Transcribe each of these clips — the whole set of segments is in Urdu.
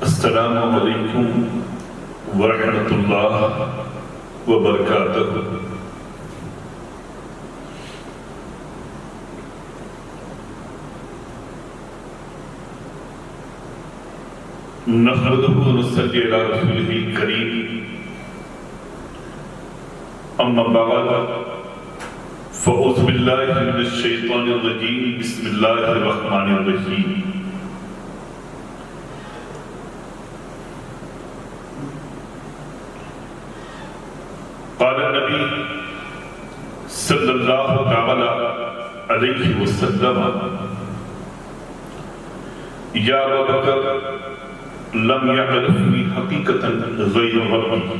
السلام علیکم ورحمۃ اللہ وبرکاتہ۔ نحمدہ ونصلی علی رسولہ الکریم، اما بعد فاعوذ باللہ من الشیطان الرجیم، بسم اللہ الرحمن الرحیم۔ قال النبی صلی اللہ تعالی علیہ وسلم: یا ابابکر لم يعرفني حقيقة غير ربي،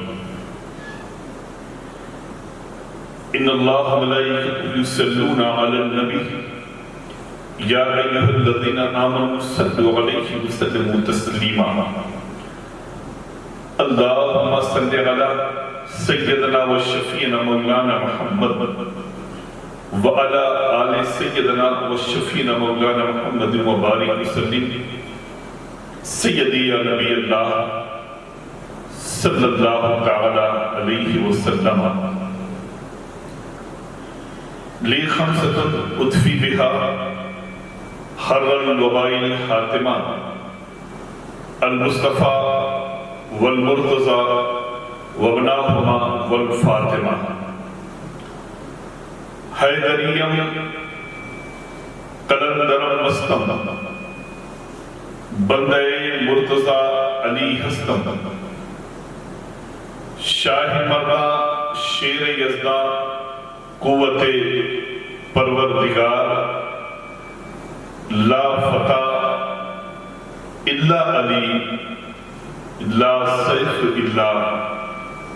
إن الله ملائكته يصلون على النبي يا أيها الذين آمنوا صلوا عليه وسلموا تسليما، اللهم صل على سيدنا وشفينا مولانا محمد وعلى آل سيدنا وشفينا مولانا محمد وبارك وسلم سیدی یا نبی اللہ صلی اللہ تعالی علیہ وسلم۔ لی خمسۃ اطفی بہا حر الوباء الحاتمہ، المصطفیٰ والمرتضیٰ وابناہما والفاطمہ۔ حیدریم قلندرم مستم، بندے مرتضیٰ علی ہستم، شاہ مردہ شیر یزداں قوت پروردگار، لا فتح الا علی، لا سیف الا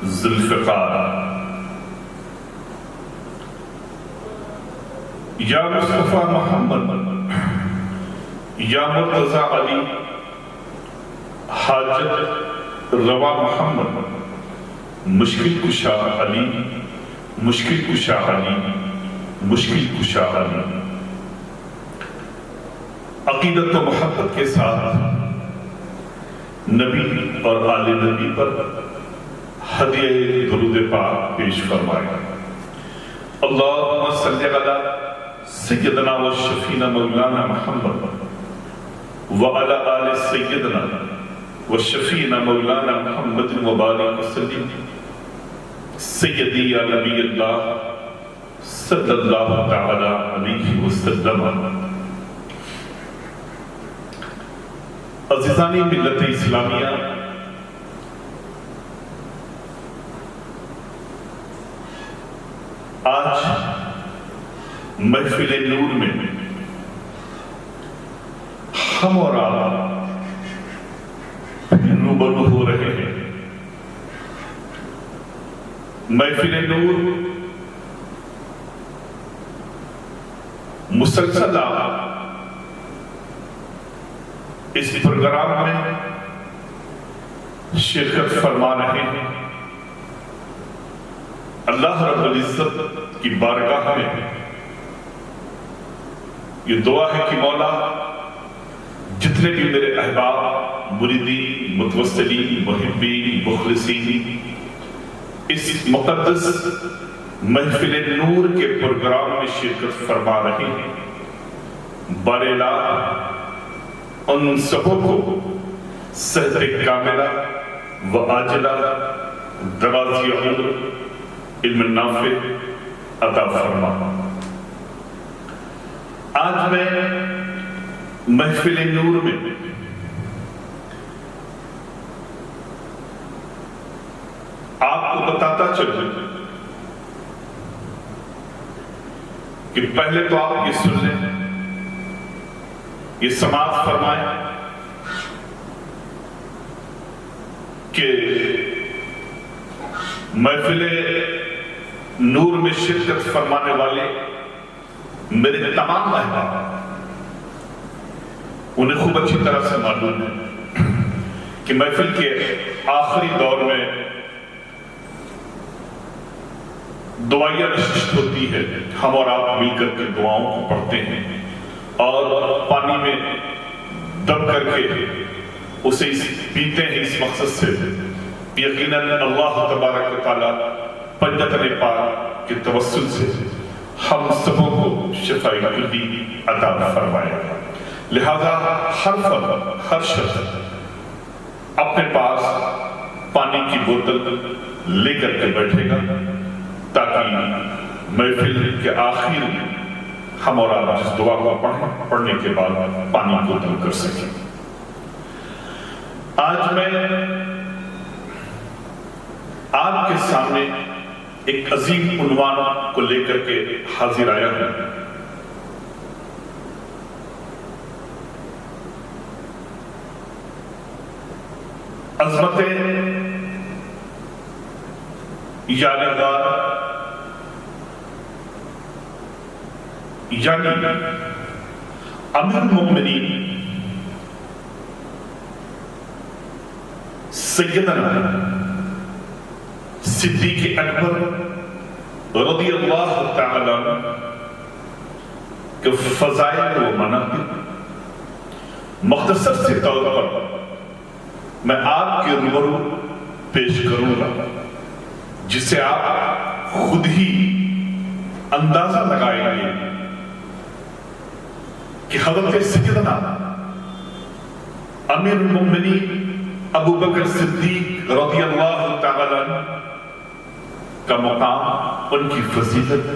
ذوالفقار۔ یا مصطفیٰ محمد، یا مرتضیٰ علی، حاجت روا محمد، مشکل کشا علی، مشکل کشا علی، مشکل کشا علی۔ عقیدت و محبت کے ساتھ نبی اور آل نبی پر ہدیہ درود پاک پیش فرمائے۔ اللہم صلی علی سیدنا و شفینا مولانا محمد وعلى آل سیدنا وشفینا مولانا محمد وبارک وسلم سیدی یا نبی اللہ صلی اللہ تعالی علیہ وسلم۔ عزیزانی ملت اسلامیہ، آج محفل نور میں ہم اور آپ روبرو ہو رہے ہیں۔ محفل نور مسلسل اس پروگرام میں شرکت فرما رہے ہیں۔ اللہ رب العزت کی بارگاہ میں یہ دعا ہے کہ مولا جتنے بھی میرے احباب، مریدین، متوسلین، محبین، مخلصین اس مقدس محفل نور کے پروگرام میں شرکت فرما رہے ہیں، بارے ان سبوں کو صحت کاملہ و عاجلہ، درازی عمر، علم نافع عطا فرما۔ آج میں محفل نور میں آپ کو بتاتا چلوں کہ پہلے تو آپ یہ سن لیں، یہ سماعت فرمائیں کہ محفل نور میں شرکت فرمانے والے میرے تمام احباب، انہیں خوب اچھی طرح سے معلوم ہے کہ محفل کے آخری دور میں دعائیہ نشست ہوتی ہے، ہم اور آپ مل کر کے دعاؤں کو پڑھتے ہیں اور پانی میں دب کر کے اسے پیتے ہیں اس مقصد سے یقیناً اللہ تبارک و تعالیٰ پنجتن پاک کے توسل سے ہم سبوں کو شفاء کلی عطا فرمائے گا۔ لہذا ہر فرد، ہر شخص اپنے پاس پانی کی بوتل لے کر کے بیٹھے گا تاکہ محفل کے آخر میں ہم اور آپ جس دعا کو پڑھنے کے بعد پانی کو دم کر سکیں۔ آج میں آپ کے سامنے ایک عظیم عنوان کو لے کر کے حاضر آیا ہوں۔ عظمت یادگار یعنی امیر المؤمنین سیدنا صدیق اکبر رضی اللہ تعالی عنہ کے فضائل و مناقب مختصر سے طور پر میں آپ کے روبرو پیش کروں گا، جسے آپ خود ہی اندازہ لگائیں گے کہ حضرت سیدنا امیر المؤمنین ابو بکر صدیق رضی اللہ تعالی عنہ کا مقام، ان کی فضیلت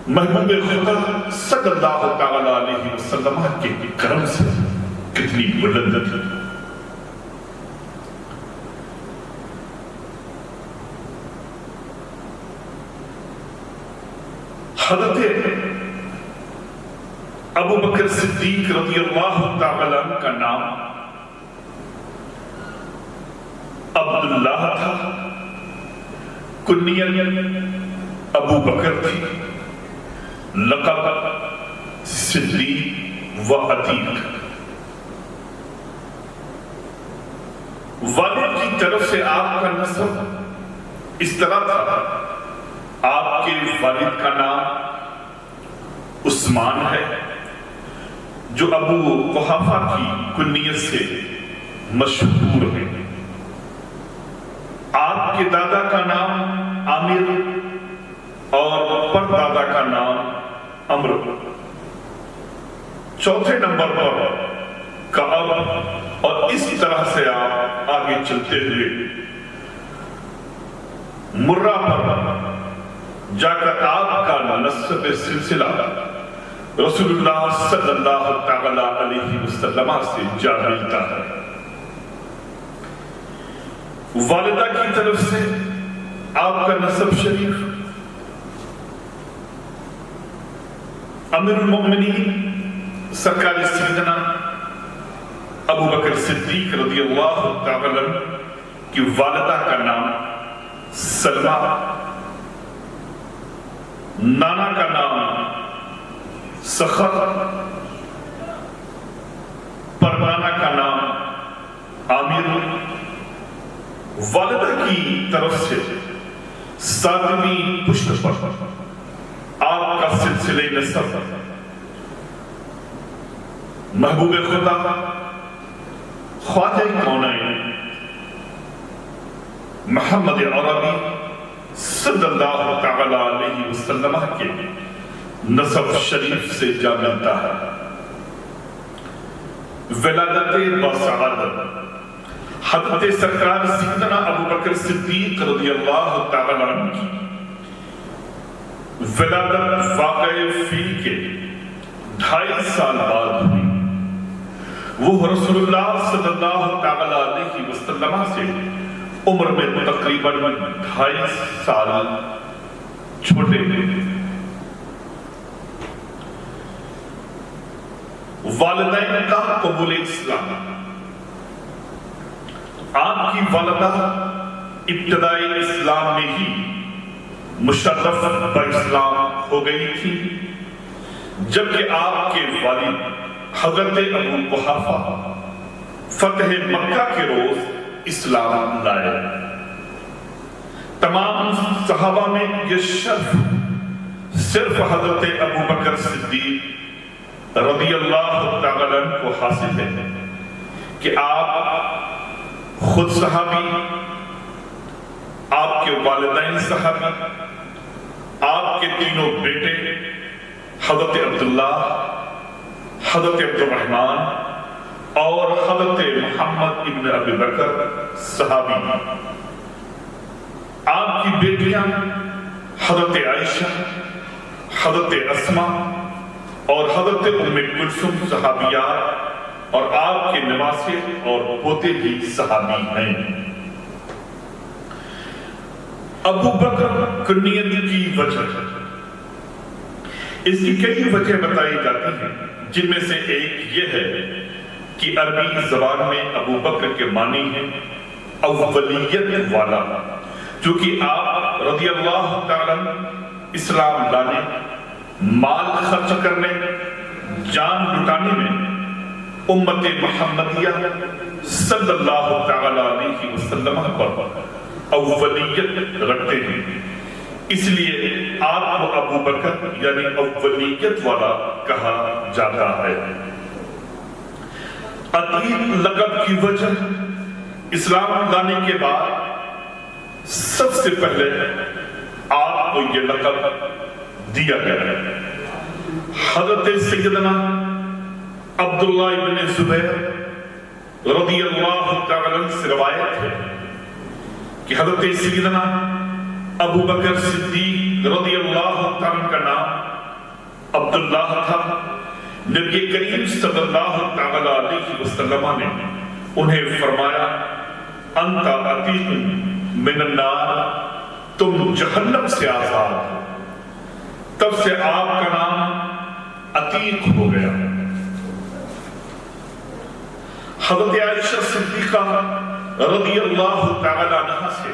محبوب خدا صلی اللہ تعالی علیہ وسلم کے کرم سے کتنی بلند تھی۔ حضرت ابو بکر صدیق رضی اللہ تعالی عنہ کا نام عبداللہ تھا، کنیت ابو بکر تھی، لقب صدیق و عتیق۔ والد کی طرف سے آپ کا نسب اس طرح تھا، آپ کے والد کا نام عثمان ہے جو ابو قحافہ کی کنیت سے مشہور ہے۔ آپ کے دادا کا نام عامر اور پردادا کا نام عمر، چوتھے نمبر پر کعب، اور اس طرح سے آپ آگے چلتے ہوئے مرہ پر جا کر آپ کا نسب سلسلہ رسول اللہ صلی اللہ تعالی علیہ وسلم سے جا ملتا ہے۔ والدہ کی طرف سے آپ کا نسب شریف امیر المؤمنین سرکار سیدنا ابو بکر صدیق رضی اللہ تعالی عنہ کی والدہ کا نام سلمہ، نانا کا نام سخر، پردانا کا نام عامر۔ والدہ کی طرف سے ساتویں پشت پر آپ کا سلسلہ نسب محبوب خدا خواجہ کونین محمد عربی صلی اللہ تعالی علیہ وسلم کے نسب شریف سے جا ملتا ہے۔ ولادت باسعادت حضرت سرکار سیدنا ابو بکر صدیق رضی اللہ تعالی عنہ کی ولادت واقع فیل کے 2.5 سال بعد ہوئی۔ وہ رسول اللہ صلی اللہ تعالی علیہ وسلم سے عمر میں تقریباً 2.5 سال چھوٹے تھے۔ والدین کا قبول اسلام، آپ کی والدہ ابتدائی اسلام میں ہی مشرف باسلام ہو گئی تھی، جبکہ آپ کے والد حضرت ابو قحافہ فتح مکہ کے روز اسلام لائے۔ تمام صحابہ میں یہ شرف صرف حضرت ابو بکر صدیق رضی اللہ تعالی عنہ کو حاصل ہے کہ آپ خود صحابی، آپ کے والدین صحابی، آپ کے تینوں بیٹے حضرت عبداللہ، حضرت عبد الرحمن اور حضرت محمد ابن ابی بکر صحابی، آپ کی بیٹیاں حضرت عائشہ، حضرت اسماء اور حضرت ام کلثوم صحابیات، اور آپ کے نواسے اور پوتے بھی صحابی ہیں۔ ابو بکر کنیت کی وجہ، اس کی کئی وجہ بتائی جاتی ہیں، جن میں سے ایک یہ ہے کہ عربی زبان میں ابو بکر کے معنی ہیں اولیت والا، چونکہ آپ رضی اللہ تعالیٰ اسلام لانے، مال خرچ کرنے، جان لٹانے میں امت محمدیہ صلی اللہ تعالیٰ علیہ وسلم پر اولیت رکھتے ہیں، اس لیے آپ کو ابو بکر یعنی اولیت والا کہا جاتا ہے۔ عتیق لقب کی وجہ، اسلام لانے کے بعد سب سے پہلے آپ کو یہ لقب دیا گیا۔ حضرت سیدنا عبداللہ ابن زبیر رضی اللہ تعالیٰ عنہ سے روایت ہے کہ حضرت سیدنا ابو بکر صدیق رضی اللہ تعالیٰ کا نام عبداللہ تھا۔ نبی کریم صلی اللہ تعالیٰ علیہ وسلم نے انہیں فرمایا انت عتیق من النار، تم جہنم سے آزاد ہو۔ تب سے آپ کا نام عتیق ہو گیا۔ حضرت عائشہ صدیقہ رضی اللہ تعالیٰ عنہ سے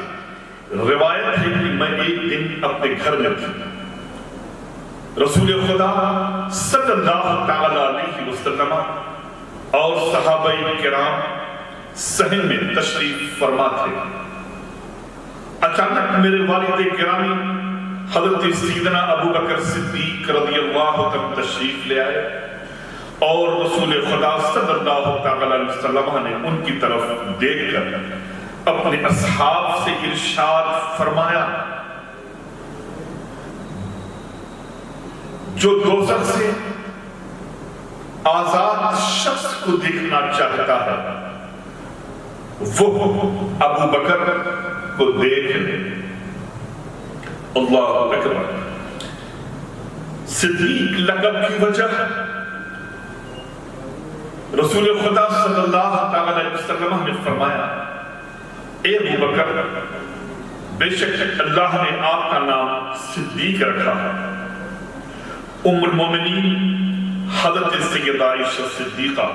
روایت ہے کہ میں ایک دن اپنے گھر میں تھی، رسول خدا صلی اللہ تعالیٰ علیہ وسلم اور صحابہ کرام صحن میں تشریف فرما تھے۔ اچانک میرے والد گرامی حضرت سیدنا ابو بکر صدیق رضی اللہ عنہ تشریف لے آئے اور رسول خدا صلی اللہ تعالیٰ علیہ وسلم نے ان کی طرف دیکھ کر اپنے اصحاب سے ارشاد فرمایا جو دوزخ سے آزاد شخص کو دیکھنا چاہتا ہے وہ ابو بکر کو دیکھ لے۔ اللہ اکبر۔ صدیق لقب کی وجہ، رسول خدا صلی اللہ تعالیٰ علیہ وسلم نے فرمایا اے ابو بکر، بے شک اللہ نے آپ کا نام صدیق رکھا ہے۔ ام المومنین حضرت سیدہ عائشہ صدیقہ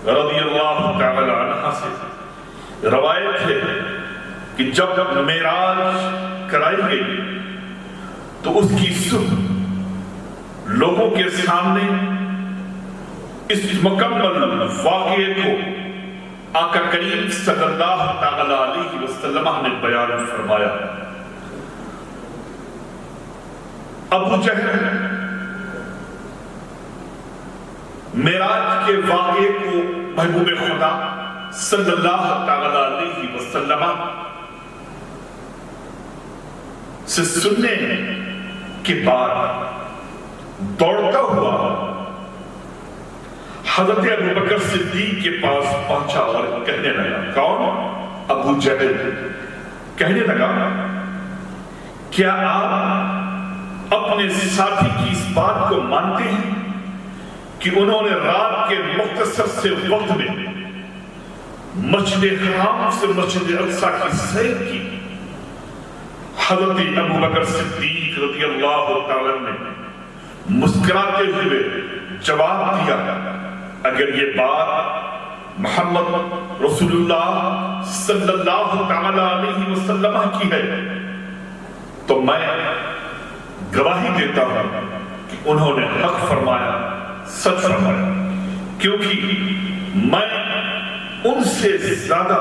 رضی اللہ تعالیٰ عنہ سے روایت ہے کہ جب معراج کرائی گئی تو اس کی صبح لوگوں کے سامنے اس مکمل واقعے کو آقا کریم صلی اللہ تعالیٰ علیہ وسلم نے بیان فرمایا۔ ابو جہل معراج کے واقعے کو محبوب خدا صلی اللہ تعالیٰ علیہ وسلم سے سننے کے بعد دوڑتا ہوا حضرت ابو بکر صدیق کے پاس پہنچا اور کہنے لگا، کون؟ ابو جہل کہنے لگا کیا آپ اپنے ساتھی کی اس بات کو مانتے ہیں کہ انہوں نے رات کے مختصر سے وقت میں مسجد حرام سے مسجد اقصی کی سیر کی؟ حضرت ابو بکر صدیق رضی اللہ تعالیٰ نے مسکراتے ہوئے جواب دیا، اگر یہ بات محمد رسول اللہ صلی اللہ تعالیٰ علیہ وسلم کی ہے تو میں گواہی دیتا ہوں کہ انہوں نے حق فرمایا، سچ فرمایا، کیونکہ میں ان سے زیادہ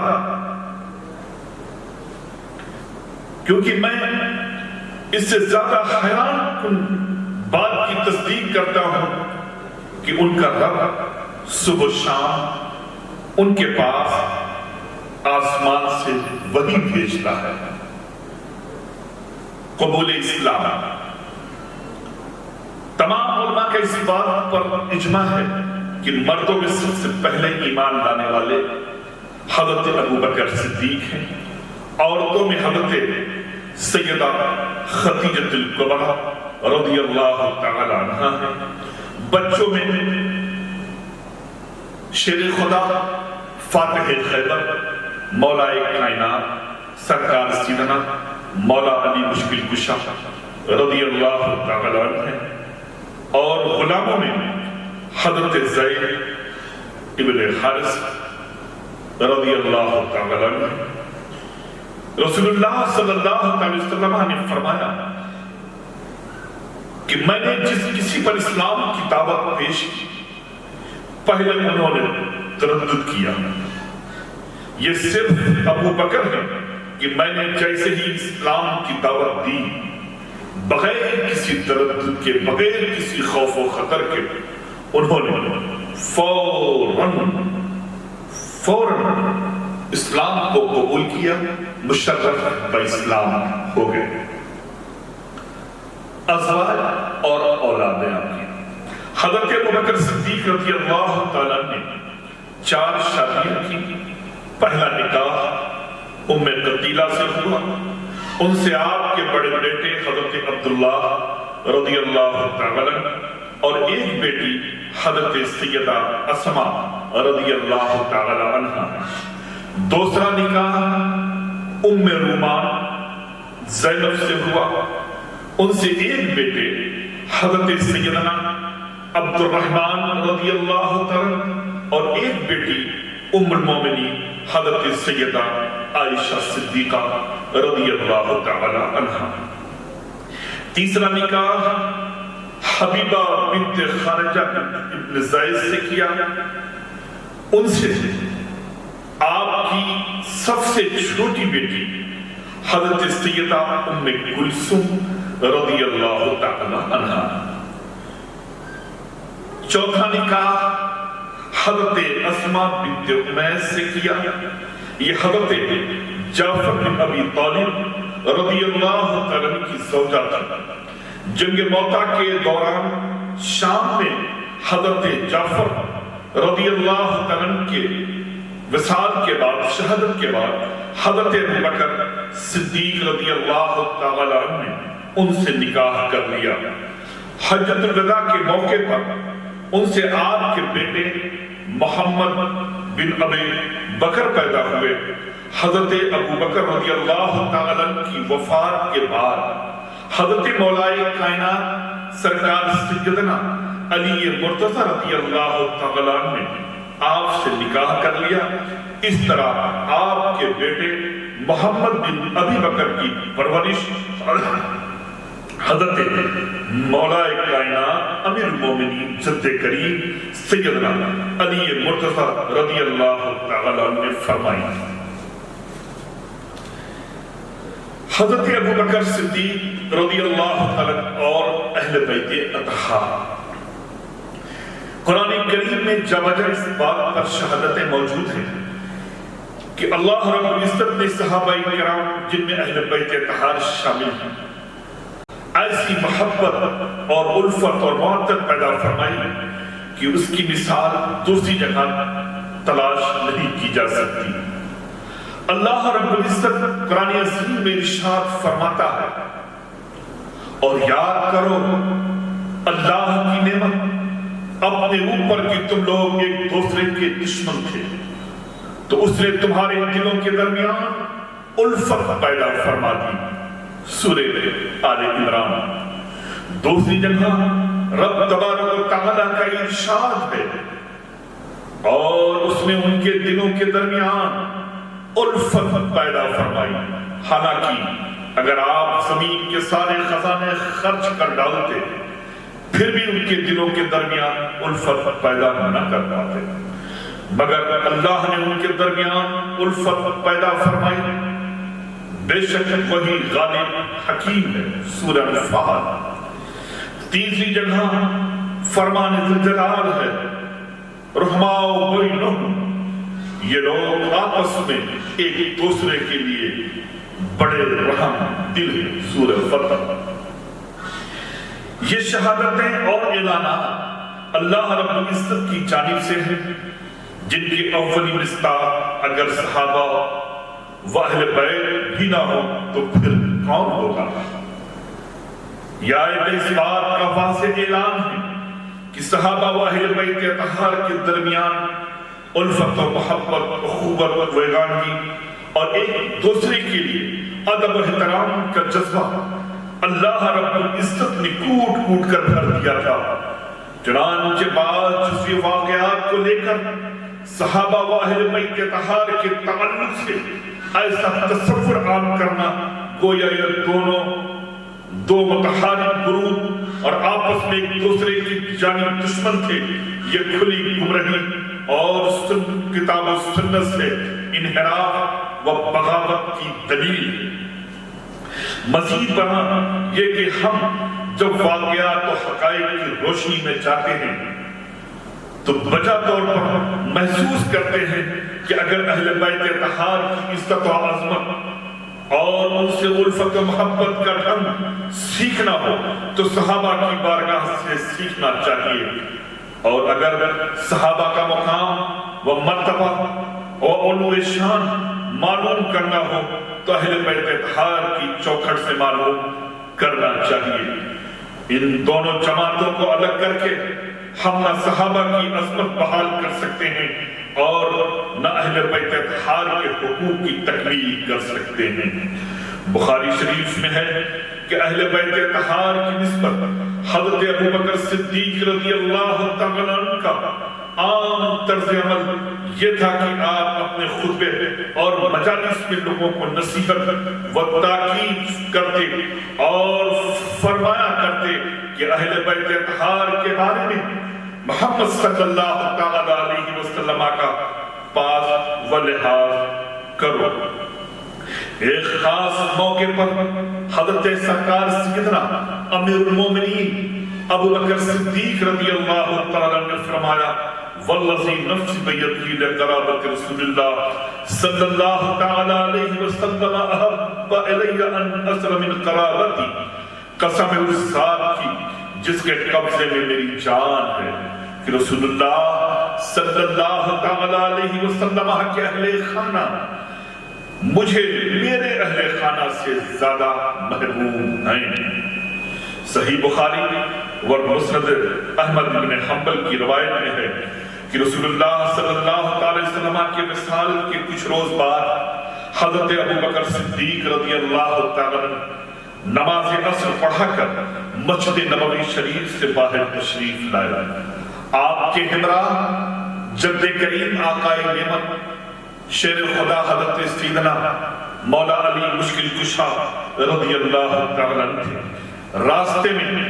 اس سے زیادہ حیران کن بات کی تصدیق کرتا ہوں کہ ان کا رب صبح و شام ان کے پاس آسمان سے وحی بھیجتا ہے۔ قبول اسلام، تمام علماء کا اس بات پر اجماع ہے کہ مردوں میں سب سے پہلے ایمان لانے والے حضرت ابو بکر صدیق ہیں، عورتوں میں حضرت سیدہ خدیجہ الکبریٰ رضی اللہ تعالی عنہا ہیں، بچوں میں شیر خدا فاتح خیبر مولا کائنات سرکار سیدنا مولا علی مشکل کشا رضی اللہ تعالی عنہ ہیں، اور غلاموں میں حضرت زید ابن حارث رضی اللہ تعالی عنہ ہیں۔ رسول اللہ صلی اللہ علیہ وسلم نے فرمایا کہ میں نے جس کسی پر اسلام کی دعوت پیش کی، پہلے انہوں نے تردد کیا، یہ صرف ابو بکر ہے کہ میں نے جیسے ہی اسلام کی دعوت دی، بغیر کسی تردد کے، بغیر کسی خوف و خطر کے، انہوں نے فوراً اسلام کو قبول کیا، مشرف باسلام ہو گئے۔ ازواج اور اولادیں آپ کی، حضرت ابوبکر صدیق رضی اللہ تعالیٰ نے 4 شادیاں کی۔ پہلا نکاح ام قتیلہ سے ہوا، ان سے آپ کے بڑے بیٹے حضرت عبداللہ رضی اللہ تعالیٰ اور ایک بیٹی حضرت سیدہ اسماء رضی اللہ تعالیٰ عنہ۔ دوسرا نکاح ام رومان زینب سے ہوا، ان سے ایک بیٹے حضرت سیدنا عبد الرحمن رضی اللہ تعالیٰ اور ایک بیٹی ام المومنین حضرت سیدہ عائشہ صدیقہ رضی اللہ تعالی عنہا۔ تیسرا نکاح حبیبہ بنت خارجہ ابن زید سے کیا، ان سے آپ کی سب سے چھوٹی بیٹی حضرت سیدہ ام کلثوم رضی اللہ تعالی عنہا۔ چوتھا نکاح حضرت اسماء بنت امیس سے کیا، یہ حضرت جعفر بن ابی طالب رضی اللہ تعالیٰ کی زوجہ تھا۔ جنگ موتا کے دوران شام میں حضرت جعفر رضی اللہ تعالیٰ کے وصال کے بعد، شہادت کے بعد، حضرت ابوبکر صدیق رضی اللہ تعالیٰ نے ان سے نکاح کر لیا۔ حجۃ الوداع کے موقع پر ان سے آپ کے بیٹے محمد بن ابی بکر پیدا ہوئے۔ حضرت ابوبکر رضی اللہ تعالیٰ کی وفات کے بعد حضرت مولا کائنات سرکار سیدنا علی مرتضی رضی اللہ تعالیٰ نے آپ سے نکاح کر لیا۔ اس طرح آپ کے بیٹے محمد بن ابی بکر کی پرورش حضرت مولا کائنات امیر المومنین جد کریم سیدنا علی مرتضی رضی اللہ تعالیٰ نے فرمائی۔ حضرت ابوبکر صدیق رضی اللہ تعالیٰ اور اہل بیت اطہار، قرآن کریم میں جگہ اس بات پر شہادتیں موجود ہیں کہ اللہ رب العزت نے صحابہ کرام جن میں اہل بیت اطہار شامل ہیں ایسی محبت اور الفت اور محبت پیدا فرمائی کہ اس کی مثال دوسری جگہ تلاش نہیں کی جا سکتی۔ اللہ رب العزت قرآن عظیم میں ارشاد فرماتا ہے، اور یاد کرو اللہ کی نعمت اپنے اوپر کہ تم لوگ ایک دوسرے کے دشمن تھے تو اس نے تمہارے دلوں کے درمیان الفت پیدا فرما دی۔ سورہ آل عمران۔ دوسری جگہ رب تبارک و تعالیٰ کا ارشاد ہے، اور اس نے ان کے دلوں کے درمیان الفت پیدا فرمائی۔ حالانکہ اگر آپ زمین کے سارے خزانے خرچ کر ڈالتے پھر بھی ان کے دلوں کے درمیان الفت پیدا نہ کر پاتے، مگر اللہ نے ان کے درمیان الفت پیدا فرمائی۔ بے شک وہی غالب حکیم ہے۔ سورہ الفاتحہ۔ تیسری جگہ فرمان ذوالجلال ہے رحماء بینہم، یہ لوگ آپس میں ایک دوسرے کے لیے بڑے رحم دل ہیں۔ سورہ فتح۔ یہ شہادتیں اور اعلانات اللہ رب العزت کی جانب سے ہیں، جن کی اولی مصداق اگر صحابہ و اہل بیت بھی نہ ہو تو پھر کون ہوگا؟ یہ آیت اس بات کا واضح اعلان ہے کہ صحابہ و اہل بیت اطہار کے درمیان الفت و محبت، اخوت و یگانگی اور ایک دوسرے کے لیے ادب و احترام کا جذبہ اللہ رب العزت نے کوٹ کوٹ کر بھر دیا تھا۔ چنانچہ بعض جزوی واقعات کو لے کر صحابہ و اہل بیت اطہار کے تعلق سے ایسا تصور عام کرنا گویا یہ دو متحارب گروہ اور آپس میں ایک دوسرے کی جانب دشمن تھے، یہ کھلی گمراہی اور کتاب و سنت سے انحراف و بغاوت کی دلیل ہے۔ مزید برآں یہ کہ ہم جب واقعات و حقائق کی روشنی میں جاتے ہیں تو بجا طور پر محسوس کرتے ہیں کہ اگر اہل بیت اطہار کی عزت و عظمت اور ان سے الفت و محبت کا ڈھنگ سیکھنا ہو تو صحابہ کی بارگاہ سے سیکھنا چاہیے، اور اگر صحابہ کا مقام و مرتبہ و علو شان معلوم کرنا ہو تو اہل بیت اطہار کی چوکھٹ سے معلوم کرنا چاہیے۔ ان دونوں جماعتوں کو الگ کر کے ہم نہ صحابہ کی عظمت بحال کر سکتے ہیں اور نہ اہل بیت اطہار کے حقوق کی تکمیل کر سکتے ہیں۔ بخاری شریف میں ہے کہ اہل بیت اطہار کی نسبت حضرت ابوبکر صدیق رضی اللہ تعالیٰ عنہ کا عام طرز عمل یہ تھا کہ آپ اپنے خطبے اور مجالس میں لوگوں کو نصیحت و تاکید کرتے اور فرمایا کرتے کہ اہل بیت اطہار کے بارے میں محمد صلی اللہ تعالیٰ علیہ وسلم کا پاس و لحاظ کرو۔ ایک خاص موقع پر حضرت سرکار سیدنا امیر المومنین ابوبکر صدیق رضی اللہ تعالیٰ نے فرمایا والذی نفس بیدی لقرابت رسول اللہ صلی اللہ تعالیٰ علیہ وسلم احب الی ان اسر من قرابتی، قسم اس ذات کی جس کے قبضے میں میری جان ہے کہ رسول اللہ صلی اللہ تعالیٰ علیہ وسلم کے اہل خانہ مجھے میرے اہل خانہ سے زیادہ محبوب ہیں۔ صحیح بخاری اور مسند احمد بن حنبل کی روایت میں ہے کہ رسول اللہ صلی اللہ علیہ وسلم کے وصال کے کچھ روز بعد حضرت ابوبکر صدیق رضی اللہ تعالیٰ نماز عصر پڑھا کر مسجد نبوی شریف سے باہر تشریف لائے۔ آپ کے ہمراہ جد کریم آقائے نعمت شیر خدا حضرت سیدنا مولا علی مشکل کشا رضی اللہ تعالیٰ تھے۔ راستے میں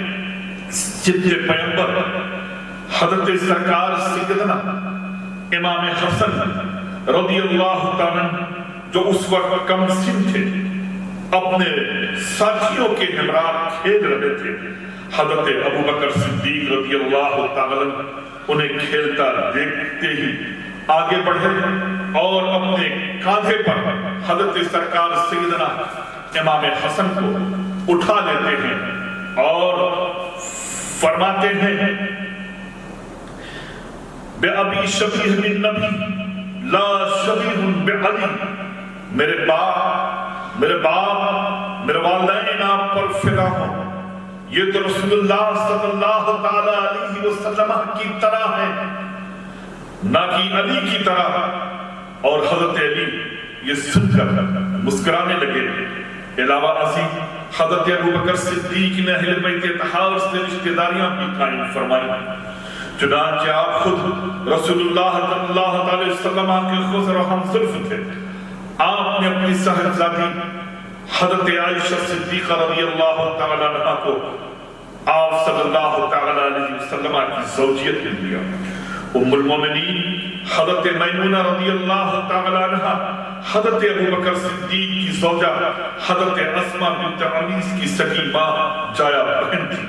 سچے پیغمبر حضرت سرکار سیدنا امام حسن رضی اللہ تعالیٰ جو اس وقت کم سن تھے اپنے ساتھیوں کے ہمراہ کھیل رہے تھے۔ حضرت ابوبکر صدیق رضی اللہ تعالیٰ انہیں کھیلتا دیکھتے ہی آگے بڑھے اور اپنے کاندھے پر حضرت سرکار سیدنا امام حسن کو اٹھا لیتے ہیں اور فرماتے ہیں بے ابی شبیہ بن نبی لا شبیہ بعلی، میرے باپ میرے والدین آپ پر فدا ہوں، یہ تو رسول اللہ صلی اللہ تعالیٰ علیہ وسلم کی طرح ہے نہ کہ علی کی طرح۔ اور حضرت علی یہ سن کر مسکرانے لگے۔ علاوہ ازیں حضرت ابوبکر صدیق نے اہل بیت اطہار سے رشتہ داریاں بھی قائم فرمائی، چنانچہ آپ خود رسول اللہ صلی اللہ علیہ وسلم کے خضر و ہمزلف تھے۔ آپ نے اپنی صاحبزادی حضرت عائشہ صدیقہ رضی اللہ تعالیٰ عنہ کو آپ صلی اللہ تعالیٰ علیہ وسلم کی زوجیت میں دیا۔ ام المومنین حضرت میمونہ رضی اللہ تعالیٰ عنہ حضرت ابوبکر صدیق کی زوجہ حضرت اسماء بنت عمیس کی سگی ماں جایا بہن تھی۔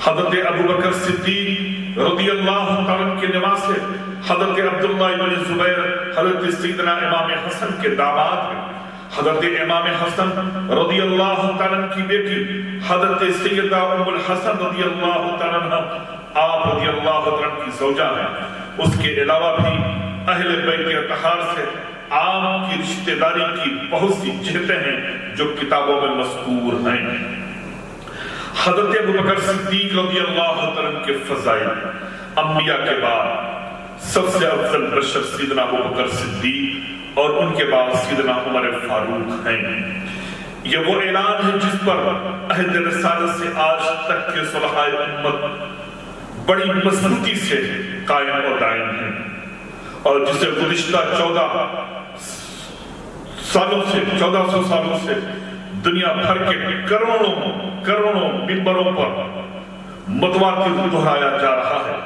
حضرت ابوبکر صدیق رضی اللہ تعالیٰ کے نواسے حضرت عبداللہ ابن زبیر حضرت سیدنا امام حسن کے داماد ہیں، حضرت امام حسن رضی اللہ تعالیٰ کی بیٹی حضرت سیدہ ام الحسن رضی اللہ تعالیٰ آپ رضی اللہ تعالیٰ کی زوجہ ہیں۔ اس کے علاوہ بھی اہل بیت اطہار سے آپ کی رشتہ داری کی بہت سی جہتیں ہیں جو کتابوں میں مذکور ہیں۔ حضرت ابو بکر صدیق رضی اللہ تعالیٰ کے فضائل، انبیاء کے بعد سب سے افضل بشر سیدنا ابو بکر صدیق اور ان کے بعد سیدنا عمر فاروق ہیں۔ یہ وہ اعلان ہے جس پر عہد رسالت سے آج تک کے صلحائے امت بڑی مضبوطی سے قائم اور دائم ہیں، اور جسے گزشتہ 1400 سالوں سے دنیا بھر کے کروڑوں منبروں پر متواتر دہرایا جا رہا ہے۔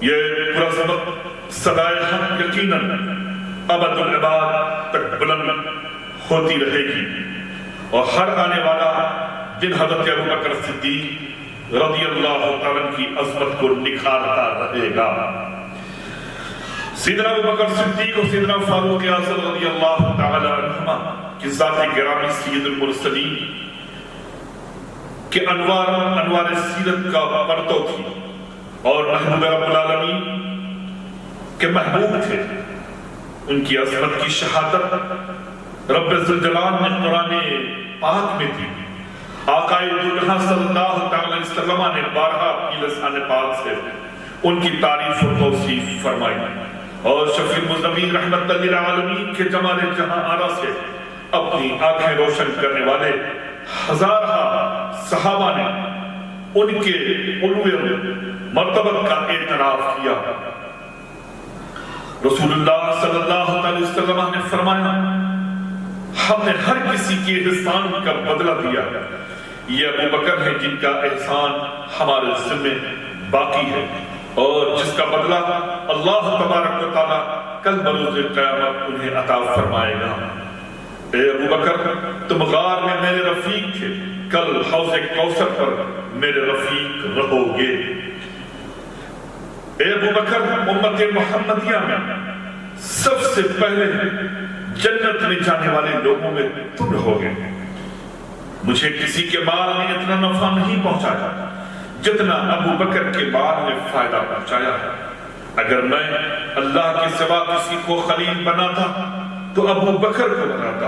یہ پرعظمت صدائے حق یقیناً ابد العباد تک بلند ہوتی رہے گی، اور ہر آنے والا دن حضرت ابو بکر صدیق رضی اللہ تعالیٰ کی عظمت کو نکھارتا رہے گا۔ سیدنا ابو بکر صدیق اور سیدنا فاروق اعظم رضی اللہ تعالیٰ عنہما کی ذات گرامی سید المرسلین کے انوار سیرت کا پرتو تھی، اور محبوب رب العالمین کے محبوب تھے۔ ان کی عظمت کی شہادت رب ذوالجلال نے قرآن پاک میں دی۔ آقا دولہا صلی اللہ علیہ وسلم نے بارہا اپنی لسان پاک سے ان کی تعریف و توصیف فرمائی، اور شفیع المذنبین رحمت للعالمین کے جمال جہاں آرا سے اپنی آنکھیں روشن کرنے والے ہزارہ صحابہ نے ان کے علو مرتبت کا اعتراف کیا۔ رسول اللہ صلی اللہ علیہ وسلم نے فرمایا، ہم نے ہر کسی کے احسان کا بدلہ دیا، یہ ابو بکر ہیں جن کا احسان ہمارے ذمہ باقی ہے، اور جس کا بدلہ اللہ تبارک و تعالیٰ کل بروز قیامت انہیں عطا فرمائے گا۔ اے ابو بکر، تم غار میں میرے رفیق تھے، کل حوض کوثر پر میرے رفیق رہو گے۔ اے ابو بکر، امت محمدیہ میں سب سے پہلے جنت میں جانے والے لوگوں میں تم رہو گے۔ مجھے کسی کے مال نے اتنا نفع نہیں پہنچایا جتنا ابو بکر کے مال نے فائدہ پہنچایا ہے۔ اگر میں اللہ کے سوا کسی کو خلیل بناتا تو ابو بکر کو بناتا۔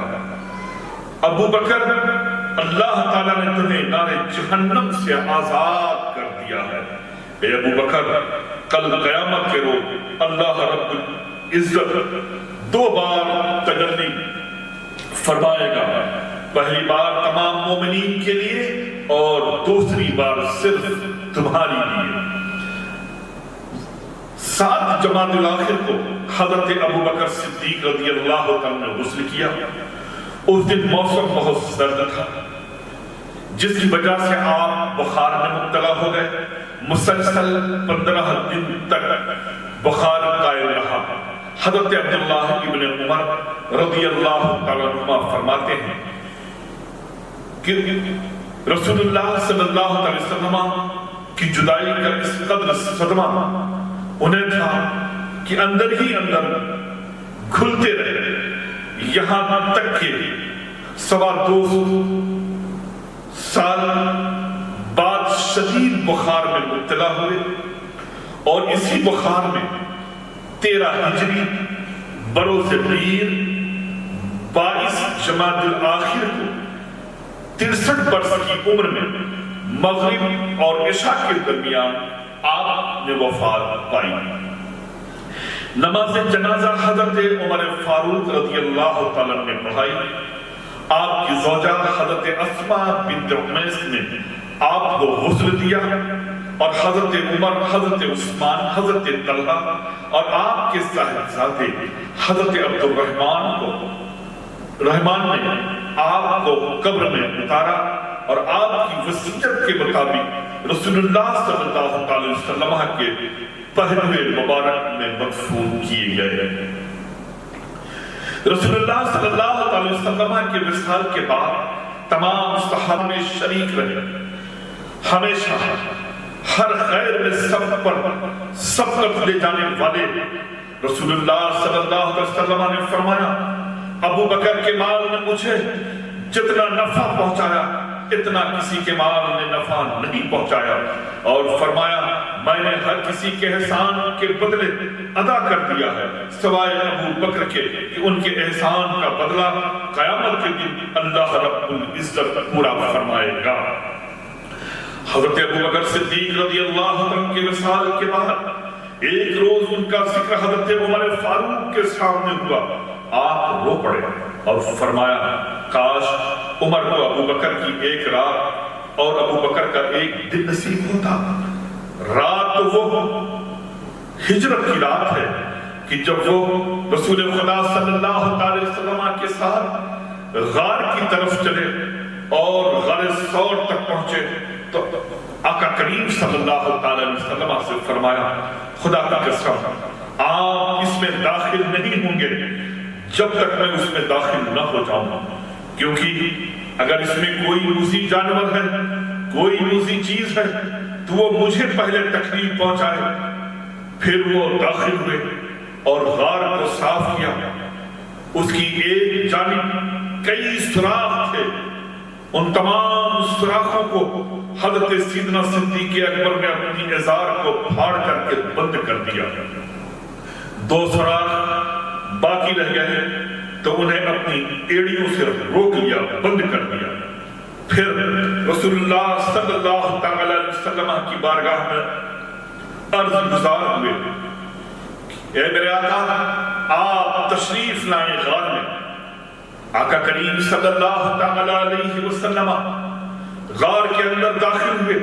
ابو بکر، اللہ تعالیٰ نے تمہیں نار جہنم سے آزاد کر دیا ہے۔ اے ابو بکر، کل قیامت کے روز اللہ رب العزت 2 بار تجلی فرمائے گا، پہلی بار تمام مومنین کے لیے اور دوسری بار صرف تمہاری لیے۔ 7 جمادی الاخر کو حضرت ابو بکر صدیق رضی اللہ عنہ نے غسل کیا۔ اس دن موسم بہت سرد تھا، جس کی وجہ سے آپ بخار میں مبتلا ہو گئے۔ مسلسل 15 دن تک بخار قائم رہا۔ حضرت عبداللہ ابن عمر رضی اللہ تعالیٰ عنہ فرماتے ہیں کہ رسول اللہ صلی اللہ علیہ وسلم کی جدائی کا اس قدر صدمہ انہیں تھا کہ اندر ہی اندر گھلتے رہے، یہاں تک کہ 2.25 سال بعد شدید بخار میں مبتلا ہوئے، اور اسی بخار میں 13 ہجری بروز پیر 22 جمادی الاخر کو 63 برس کی عمر میں مغرب اور عشاء کے درمیان آپ نے وفات پائی۔ نماز جنازہ حضرت عمر فاروق رضی اللہ تعالیٰ نے پڑھائی۔ آپ کی زوجہ حضرت اسماء بنت عمیس نے آپ کو غسل دیا، اور حضرت عمر، حضرت عثمان، حضرت طلحہ اور آپ کے صاحبزادے حضرت عبد الرحمن نے آپ کو قبر میں اتارا، اور آپ کی وصیت کے مطابق رسول اللہ صلی اللہ علیہ وسلم کے پہلوے مبارک میں مدفون کیے گئے۔ رسول اللہ صلی اللہ علیہ وسلم کے وصال کے بعد تمام صحابہ میں شریک رہے، ہمیشہ ہر خیر میں سبقت لے جانے والے رسول اللہ صلی اللہ علیہ وسلم نے فرمایا ابو بکر کے مال نے مجھے جتنا نفع پہنچایا اتنا کسی کے مال نے نفع نہیں پہنچایا، اور فرمایا میں نے ہر کسی کے احسان کے بدلے ادا کر دیا ہے سوائے ابو بکر کے کہ ان کے احسان کا بدلہ قیامت کے دن اللہ رب العزت پورا فرمائے گا۔ حضرت ابو بکر صدیق رضی اللہ عنہ کے وصال کے بعد ایک روز ان کا ذکر حضرت عمر فاروق کے سامنے ہوا، آپ رو پڑے اور فرمایا کاش عمر کو ابو بکر کی ایک رات اور ابو بکر کا ایک دن نصیب ہوتا۔ رات تو وہ ہجرت کی رات ہے کہ جب وہ رسول خدا صلی اللہ علیہ وسلم کے ساتھ غار کی طرف چلے اور غار ثور تک پہنچے تو آقا کریم صلی اللہ علیہ وسلم سے فرمایا خدا کی قسم آپ اس میں داخل نہیں ہوں گے جب تک میں اس میں داخل نہ ہو جاؤں، کیونکہ اگر اس میں کوئی موذی جانور ہے، کوئی موذی چیز ہے تو وہ مجھے پہلے تکلیف پہنچائے۔ پھر وہ داخل ہوئے اور غار کو صاف کیا، اس کی ایک جانب کئی سوراخ تھے، ان تمام سوراخوں کو حضرت سیدنا صدیق اکبر نے اپنی ازار کو پھاڑ کر کے بند کر دیا۔ دو سوراخ باقی رہ گئے تو انہیں اپنی ایڑیوں سے روک لیا، بند کر دیا۔ پھر رسول اللہ صلی اللہ علیہ وسلم کی بارگاہ میں عرض گزار ہوئے اے میرے آقا آپ تشریف لائیں غار میں۔ آقا کریم صلی اللہ علیہ وسلم غار کے اندر داخل ہوئے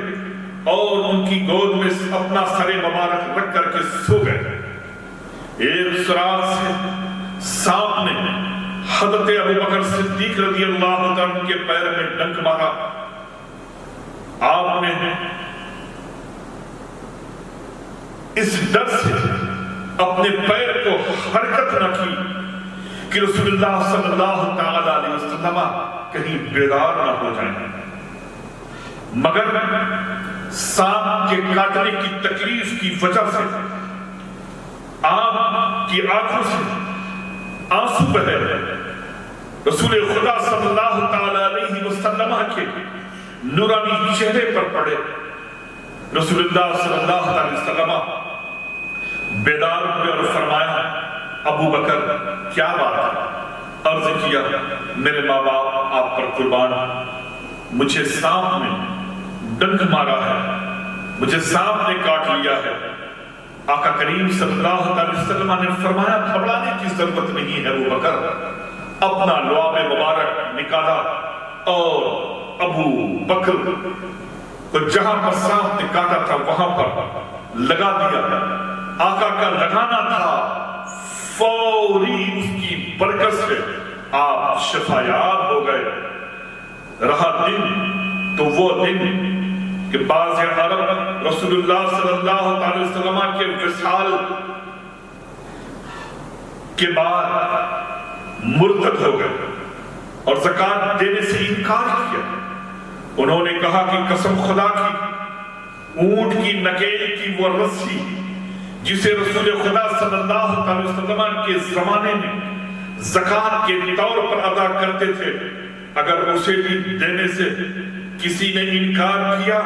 اور ان کی گود میں اپنا سر مبارک رکھ کر کے سو گئے۔ ایک سوراخ سے سانپ نے حضرت ابو بکر صدیق رضی اللہ عنہ کے پیر میں ڈنک مارا۔ آپ نے اس ڈر سے اپنے پیر کو حرکت نہ کی کہ رسول اللہ صلی اللہ علیہ وسلم کہیں بیدار نہ ہو جائیں، مگر سانپ کے کاٹنے کی تکلیف کی وجہ سے آپ کی آنکھوں سے آنسو بہے۔ رسول خدا صلی اللہ علیہ وسلم کے نورانی چہرے پر پڑے۔ رسول اللہ صلی اللہ علیہ وسلم بیدار ہوئے اور فرمایا ابو بکر کیا بات ہے؟ عرض کیا میرے ماں باپ آپ پر قربان، مجھے سانپ نے ڈنک مارا ہے، مجھے سانپ نے کاٹ لیا ہے۔ آقا کریم صلی اللہ علیہ وسلم نے فرمایا گھبرانے کی ضرورت نہیں ہے ابو بکر۔ اپنا لعاب مبارک نکالا اور ابو بکر کو جہاں پر سانپ نے کاٹا تھا وہاں پر لگا دیا۔ آقا کا لگانا تھا، فوری اس کی برکت سے آپ شفایاب ہو گئے۔ رہا دن تو وہ دن کہ بعض عرب رسول اللہ صلی اللہ علیہ وسلم کے وصال کے بعد مرتد ہو گئے اور زکوٰۃ دینے سے انکار کیا۔ انہوں نے کہا کہ قسم خدا کی اونٹ کی نکیل کی وہ رسی جسے رسول خدا صلی اللہ علیہ وسلم کے زمانے میں زکوٰۃ کے طور پر ادا کرتے تھے، اگر اسے بھی دینے سے کسی نے انکار کیا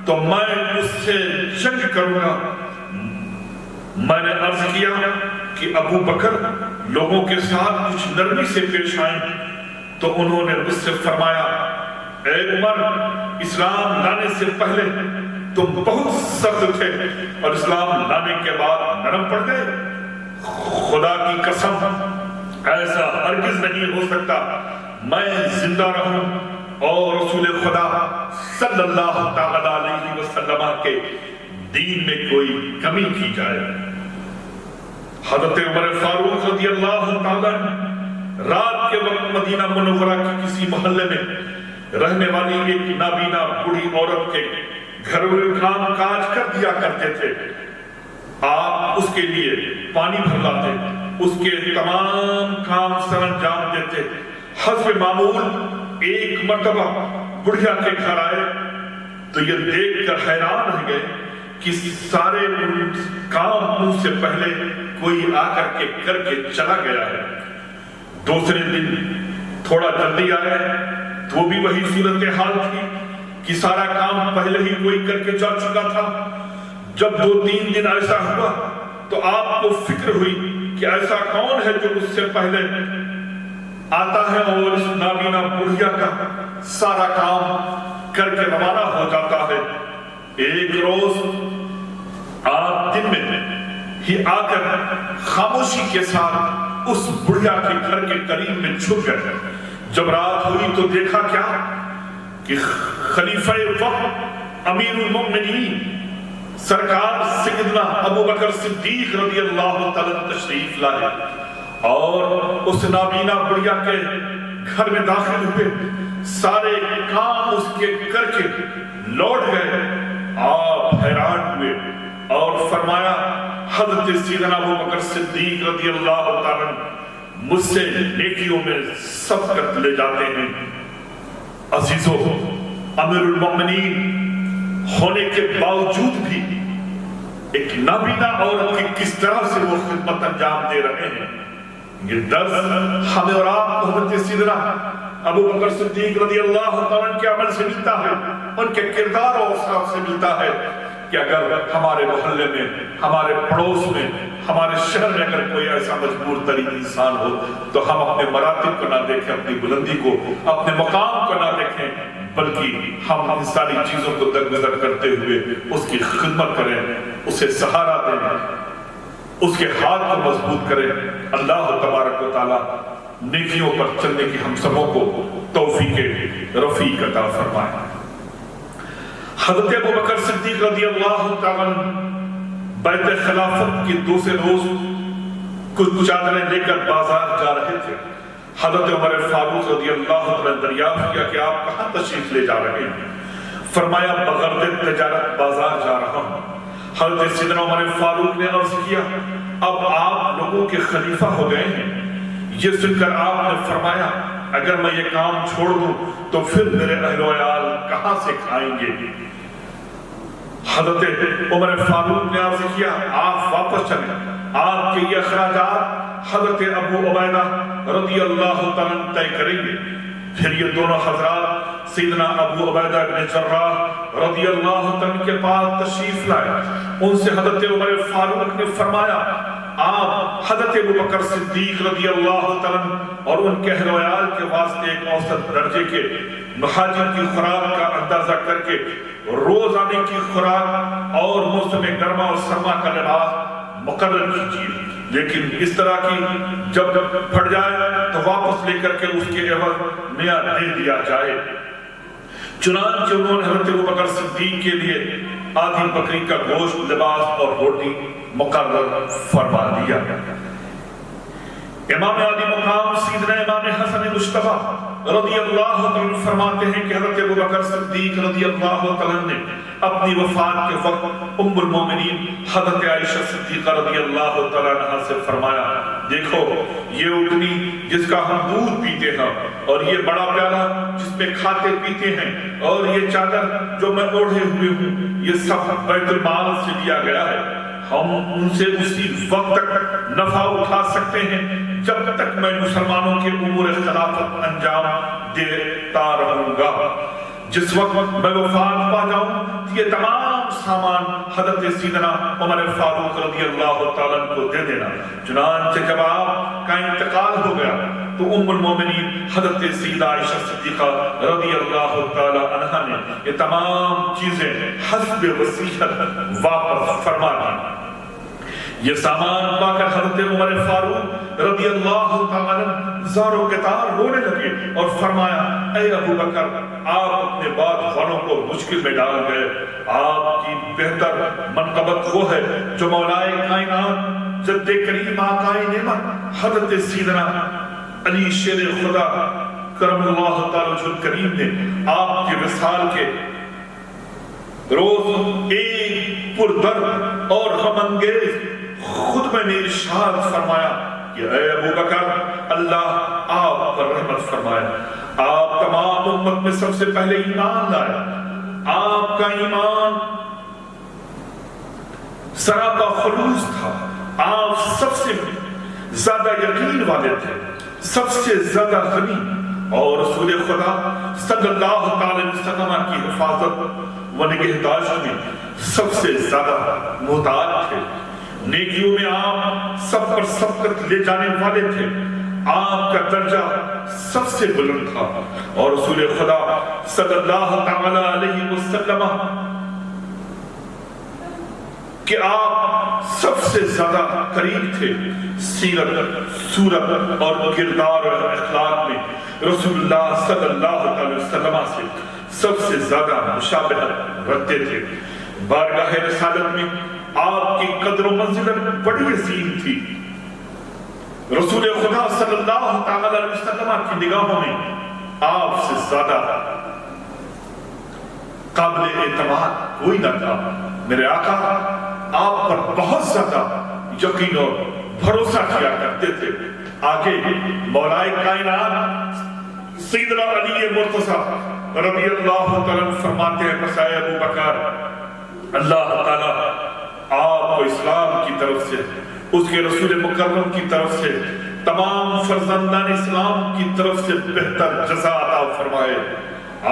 تو میں اس سے جنگ کروں گا۔ میں نے عرض کیا کہ ابو بکر لوگوں کے ساتھ کچھ نرمی سے پیش آئیں، تو انہوں نے مجھ سے فرمایا اے عمر اسلام لانے سے پہلے تم بہت سخت تھے اور اسلام لانے کے بعد نرم پڑ گئے۔ خدا کی قسم ایسا ہرگز نہیں ہو سکتا، میں زندہ رہوں اور رسول خدا صلی اللہ علیہ وسلم کے دین میں کوئی کمی کی جائے۔ حضرت عمر فاروق رضی اللہ عنہ رات کے وقت مدینہ منورہ کے کسی محلے میں رہنے والی ایک نابینا بوڑھی عورت کے گھریلو کام کاج کر دیا کرتے تھے۔ آپ اس کے لیے پانی بھر لاتے، اس کے تمام کام سر انجام دیتے۔ حسب معمول ایک مرتبہ بڑھیا کے گھر آئے تو یہ دیکھ کر حیران رہ گئے کہ سارے کام ان سے پہلے کوئی آ کر کے چلا گیا ہے۔ دوسرے دن تھوڑا جلدی آئے تو وہ بھی وہی صورتحال تھی کہ سارا کام پہلے ہی کوئی کر کے جا چکا تھا۔ جب 2-3 دن ایسا ہوا تو آپ کو فکر ہوئی کہ ایسا کون ہے جو اس سے پہلے آتا ہے اور اس نابینا بڑھیا کا سارا کام کر کے روانہ ہو جاتا ہے۔ ایک روز آپ دن میں ہی آ کر خاموشی کے ساتھ اس بڑھیا کے گھر کے قریب میں چھپ گئے۔ جب رات ہوئی تو دیکھا کیا کہ خلیفہ وقت امیر المؤمنین سرکار سیدنا ابو بکر صدیق رضی اللہ تعالیٰ تشریف لائے اور اس نابینا بڑھیا کے گھر میں داخل ہوئے، سارے کام اس کے کر کے لوٹ گئے۔ آپ حیران ہوئے اور فرمایا حضرت سیدنا ابو بکر صدیق رضی اللہ تعالیٰ مجھ سے نیکیوں میں سبقت لے جاتے ہیں۔ عزیزو، امیر المؤمنین ہونے کے باوجود بھی ایک نابینا عورت کی کس طرح سے وہ خدمت انجام دے رہے ہیں، یہ درس ہمیں اور آپ کو حضرت سیدنا ابو بکر صدیق رضی اللہ تعالیٰ کے عمل سے ملتا ہے، ان کے کردار اور اوصاف سے ملتا ہے کہ اگر ہمارے محلے میں، ہمارے پڑوس میں، ہمارے شہر میں اگر کوئی ایسا مجبور ترین انسان ہو تو ہم اپنے مراتب کو نہ دیکھیں، اپنی بلندی کو، اپنے مقام کو نہ دیکھیں، بلکہ ہم ان ساری چیزوں کو درگزر کرتے ہوئے اس کی خدمت کریں، اسے سہارا دیں، اس کے ہاتھ کو مضبوط کریں۔ اللہ تبارک و تعالیٰ نیکیوں پر چلنے کی ہم سبوں کو توفیق رفیق عطا فرمائے۔ حضرت ابو بکر صدیق رضی اللہ تعالیٰ بیت خلافت کے دوسرے روز کچھ چادریں لے کر بازار جا رہے تھے۔ حضرت عمر فاروق رضی اللہ عنہ دریافت کیا کہ آپ کہاں تشریف لے جا رہے ہیں؟ فرمایا بغرض تجارت بازار جا رہا ہوں۔ حضرت سیدنا عمر فاروق نے عرض کیا اب آپ لوگوں کے خلیفہ ہو گئے ہیں۔ یہ سن کر آپ نے فرمایا اگر میں یہ کام چھوڑ دوں تو پھر میرے اہل و عیال کہاں سے کھائیں گے؟ حضرت عمر فاروق نے عرض کیا آپ واپس چلیں، آپ کے یہ اخراجات حضرت ابو عبیدہ رضی اللہ تعالیٰ طے کریں گے۔ پھر یہ دونوں حضرات سیدنا ابو عبیدہ بن جراح رضی اللہ تعالیٰ کے پاس تشریف لائے۔ ان سے حضرت عمر فاروق نے فرمایا آپ حضرت ابو بکر صدیق رضی اللہ تعالیٰ اور ان کے اہل و عیال کے واسطے ایک اوسط درجے کے مہاجر کی خوراک کا اندازہ کر کے روزانے کی خوراک اور موسم گرما اور سرما کا لباس مقرر کیجیے، لیکن اس طرح کی جب پھٹ جائے تو واپس لے کر کے اس کے عوض نیا دے دیا جائے۔ چنانچہ انہوں نے حضرت ابو بکر صدیق کے لیے آدھی بکری کا گوشت، لباس اور روٹی مقرر فرما دیا۔ امام عالی مقام سیدنا امام حسن مجتبی رضی اللہ عنہ فرماتے ہیں کہ حضرت ابو بکر صدیق رضی اللہ عنہ نے اپنی وفات کے وقت ام المومنین حضرت عائشہ صدیقہ رضی اللہ عنہ سے فرمایا دیکھو یہ اٹھنی جس کا ہم دودھ پیتے ہیں اور یہ بڑا پیالہ جس میں کھاتے پیتے ہیں اور یہ چادر جو میں اوڑھے ہوئے ہوں یہ سب بیت المال سے لیا گیا ہے، ہم ان سے اسی وقت تک نفع اٹھا سکتے ہیں جب تک میں مسلمانوں کے امور خلافت انجام دیتا رہوں گا۔ جس وقت میں وفات پا جاؤں یہ تمام سامان حضرت سیدنا عمر فاروق رضی اللہ تعالیٰ کو دے دینا۔ چنانچہ جب آپ کا انتقال ہو گیا تو ام المومنین حضرت سیدہ عائشہ صدیقہ رضی اللہ تعالیٰ عنہ نے یہ تمام چیزیں حسب وصیت واپس فرما دی۔ یہ سامان پا کر حضرت عمر فاروق رضی اللہ تعالیٰ زاروں کے تار رونے لگے اور فرمایا اے ابو بکر آپ اپنے بعد والوں کو مشکل میں ڈال گئے، آپ کی بہتر منقبت وہ ہے جو مولائے کائنات جد کریم آقائے نعمت حضرت سیدنا علی شیر خدا کرم اللہ تعالیٰ وجہ کریم نے آپ کے وصال کے روز ایک پردرد اور غم انگیز خطبہ میں ارشاد فرمایا کہ اے ابو بکر اللہ آپ پر رحمت فرمائے، آپ تمام امت میں سب سے پہلے ایمان لائے، آپ کا ایمان سراپا خلوص تھا، آپ سب سے زیادہ یقین والے تھے، سب سے زیادہ غنی، اور رسول خدا صلی اللہ تعالی وسلم کی حفاظت و نگہداشت میں سب سے زیادہ محتاط تھے۔ نیکیوں میں آپ سب پر سبقت لے جانے والے تھے، آپ کا درجہ سب سے بلند تھا، اور رسول خدا صلی اللہ تعالی علیہ وسلم کہ آپ سب سے زیادہ قریب تھے۔ سیرت، صورت اور کردار اور اخلاق میں رسول اللہ صلی اللہ علیہ وسلم سے سب سے زیادہ مشابہت رکھتے تھے۔ بارگاہ رسالت میں آپ کی قدر و منزلت بڑی عظیم تھی۔ رسول خدا صلی اللہ علیہ وسلم کی نگاہوں میں آپ سے زیادہ قابل اعتماد کوئی نہ تھا۔ میرے آقا آپ پر بہت زیادہ یقین اور بھروسہ کیا کرتے تھے۔ آگے مولا کائنات سیدنا علی مرتضی رضی اللہ تعالیٰ فرماتے ہیں، مسائے ابو بکر، اللہ تعالیٰ آپ کو اسلام کی طرف سے، اس کے رسول مکرم کی طرف سے، تمام فرزندان اسلام کی طرف سے بہتر جزا عطا فرمائے۔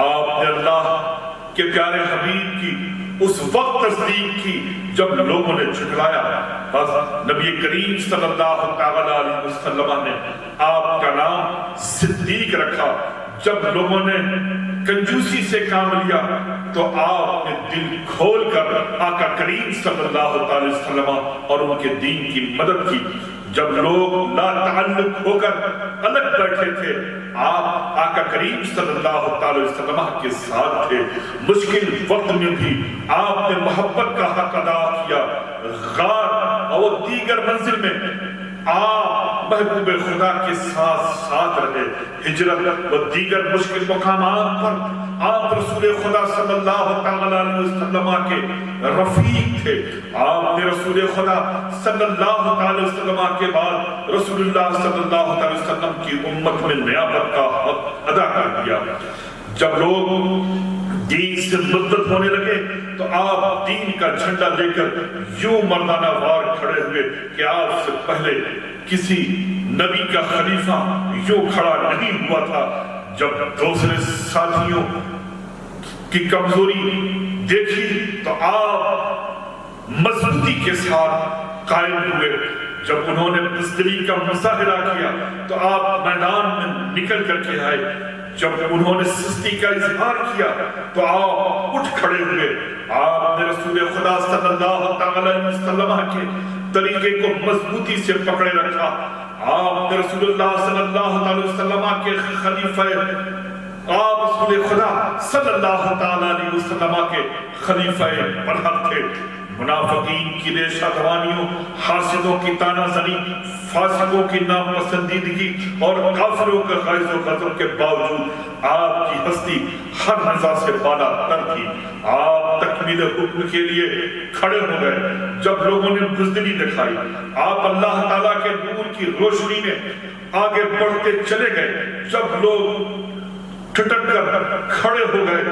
آپ نے اللہ کے پیارے حبیب کی اس وقت تصدیق کی جب لوگوں نے جھٹلایا، بس نبی کریم صلی اللہ علیہ وسلم نے آپ کا نام صدیق رکھا۔ جب لوگوں نے کنجوسی سے کام لیا تو آپ نے دل کھول کر آقا کریم صلی اللہ علیہ وسلم اور ان کے دین کی مدد کی۔ جب لوگ لا تعلق ہو کر الگ بیٹھے تھے، آپ آقا کریم صلی اللہ علیہ وسلم کے ساتھ تھے۔ مشکل وقت میں بھی آپ نے محبت کا حق ادا کیا۔ غار اور دیگر منزل میں آپ محبوب خدا کے ساتھ رہے۔ ہجرت و دیگر مشکل مقامات پر آپ رسول خدا صلی اللہ علیہ وسلم کے رفیق تھے۔ آپ نے رسول خدا صلی اللہ علیہ وسلم کے بعد رسول اللہ صلی اللہ علیہ وسلم کی امت میں نیابت کا حق ادا کر دیا۔ جب لوگ دین سے مدد ہونے لگے تو آپ دین کا جھنڈا لے کر یوں مردانہ وار کھڑے ہوئے کہ آپ سے پہلے کسی نبی کا خلیفہ یوں کھڑا نہیں ہوا تھا۔ جب دوسرے ساتھیوں کی کمزوری دیکھی تو آپ مضبوطی کے ساتھ قائم ہوئے۔ جب انہوں نے بزدلی کا مظاہرہ کیا تو آپ میدان میں نکل کر کے آئے۔ جب انہوں نے سستی کا اظہار کیا تو آپ اٹھ کھڑے ہوئے۔ آپ نے رسول خدا صلی اللہ علیہ وسلم کے طریقے کو مضبوطی سے پکڑے رکھا۔ آپ نے رسول اللہ صلی اللہ علیہ وسلم کے خلیفہ، آپ رسول خدا صلی اللہ علیہ وسلم کے خلیفہ برحق تھے۔ منافقین کی ریشہ دوانیوں، حاسدوں کی تانا زنی، فاسقوں کی ناپسندیدگی اور کافروں کے غیظ و غضب کے باوجود آپ کی ہستی ہر نزاع سے بالا تر تھی۔ آپ تکمیل حکم کے لیے کھڑے ہو گئے۔ جب لوگوں نے بزدلی دکھائی، آپ اللہ تعالیٰ کے نور کی روشنی میں آگے بڑھتے چلے گئے۔ جب لوگ ٹھٹک کر کھڑے ہو گئے،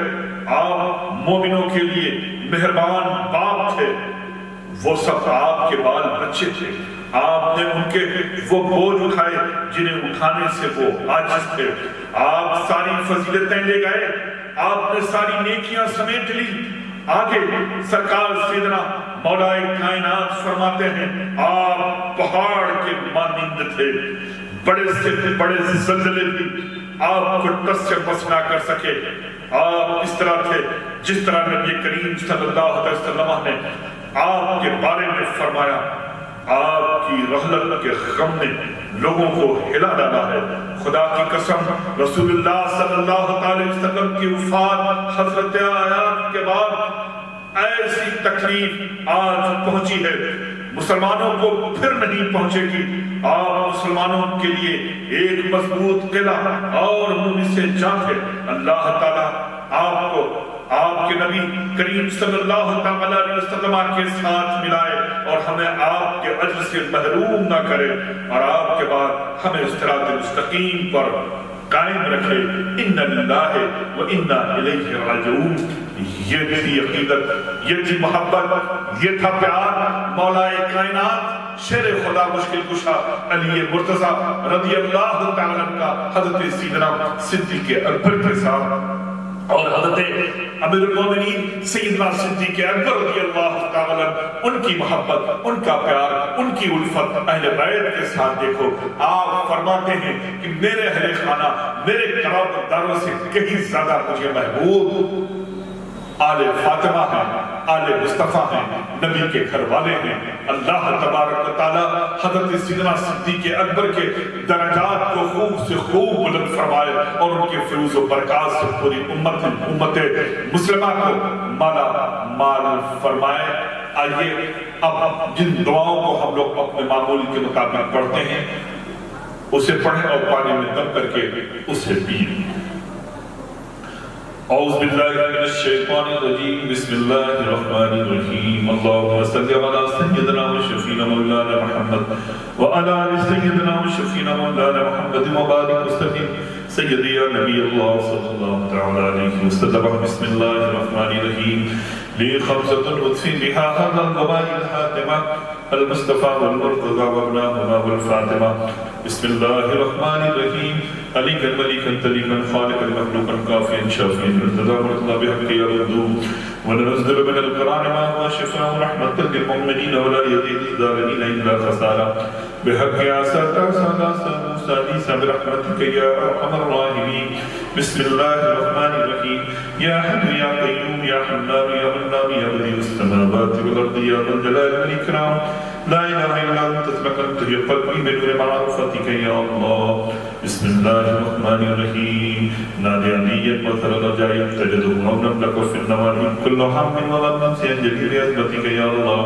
آپ مومنوں کے لیے مہربان باپ تھے۔ وہ سب آپ کے بال بچے تھے۔ آپ نے ان کے وہ بوجھ اٹھائے جنہیں اٹھانے سے وہ عاجز تھے۔ آپ ساری فضیلتیں لے گئے، آپ نے ساری نیکیاں سمیٹ لی۔ آگے سرکار سیدنا مولا کائنات فرماتے ہیں، آپ پہاڑ کے مانند تھے، بڑے سے بڑے زلزلے بھی آپ کو ٹس سے بس نہ کر سکے۔ آپ اس طرح تھے جس طرح نبی کریم صلی اللہ علیہ وسلم نے آپ کے بارے میں فرمایا، آپ کی رحلت کے غم نے لوگوں کو ہلا ڈالا ہے۔ خدا کی قسم، رسول اللہ صلی اللہ علیہ وسلم کی وفات حضرت آیات کے بعد ایسی تکلیف آج پہنچی ہے، مسلمانوں کو پھر نہیں پہنچے گی۔ آپ مسلمانوں کے لیے ایک مضبوط قلعہ اور منہ سے جان ہے۔ اللہ تعالیٰ آپ کو آپ کے نبی کریم صلی اللہ علیہ وسلم کے ساتھ ملائے اور ہمیں آپ کے اجر سے محروم نہ کرے، اور آپ کے بعد ہمیں صراط مستقیم پر قائم رکھے. اِنَّ لِلَّهِ وَإِنَّا إِلَيْهِ رَاجِعُونَ. یہ تھی عقیدت, یہ تھی محبت, یہ تھا پیار مولا کائنات شیر خدا مشکل کشا علی مرتضیٰ رضی اللہ تعالیٰ کا حضرت سیدنا صدیق اکبر کے ساتھ, اور حضرت امیر المومنین سیدنا صدیق اکبر رضی اللہ تعالیٰ ان کی محبت, ان کا پیار, ان کی الفت اہل بیت کے ساتھ دیکھو. آپ فرماتے ہیں کہ میرے اہل خانہ, میرے قرابت داروں سے کہیں زیادہ مجھے محبوب آل فاطمہ ہیں, آل مصطفیٰ ہیں, نبی کے گھر والے ہیں. اللہ تبارک و تعالی حضرت سیدنا صدیق اکبر کے درجات کو خوب سے خوب بلند فرمائے اور ان کے فیوز و برکات سے پوری امت مسلمہ کو مالا مال فرمائے. آئیے اب جن دعاؤں کو ہم لوگ اپنے معمول کے مطابق پڑھتے ہیں اسے پڑھیں اور پانی میں دم کر کے اسے پئیں. اعوذ باللہ من الشیطان الرجیم. بسم اللہ الرحمن الرحیم. اللہم صلی علی سیدنا و شفینا مولانا محمد وعلی آل سیدنا و شفینا مولانا محمد وبارک وسلم. سیدی یا نبی اللہ صلی اللہ تعالی علیہ وسلم. بسم اللہ الرحمن الرحیم. لی خمسۃ ادفی بہا هذا الوباء الحاتمہ المصطفى والمرتضى وابناهما والفاطمة. بسم الله الرحمن الرحيم. عليكا مليكا تليكا خالقا مخلوقا كافيا شافيا ارتضى مرتضى بحق يا رب. وننزل من القرآن ما هو شفاء رحمة للمؤمنين ولا يزيد الظالمين إلا خسارا. بحق عسى موسى عيسى برحمتك يا أرحم الراحمين. بسم الله الرحمن الرحيم. يا حي يا قيوم يا حنان يا منان يا بديع السماوات والأرض يا ذا الجلال والإكرام. لا إله إلا أنت تسبحت في قلبي بنور معرفتك يا الله. بسم الله الرحمن الرحيم. نادي عليا مثل الرجاء تجده عونا لك في النوائب كل هم وغم سينجلي بعزمتك يا الله.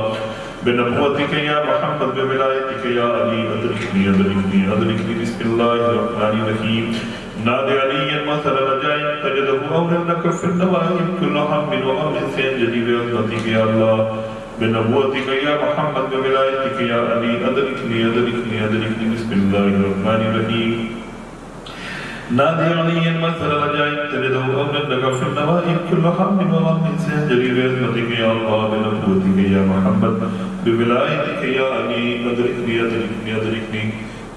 بنبوتك يا محمد بولايتك يا علي أدركني أدركني أدركني. بسم الله الرحمن الرحيم. نادي عليا مثل الرجاء تجده عونا لك في النوائب كل هم وغم سينجلي بعزمتك يا الله. بنبوتك يا محمد بولايتك يا علي أدركني أدركني أدركني. بسم الله الرحمن الرحيم. نادي عليا مثل الرجاء تجده عونا لك في النوائب كل هم وغم سينجلي بعزمتك يا الله. بنبوتك يا محمد بولايتك يا علي أدركني أدركني أدركني.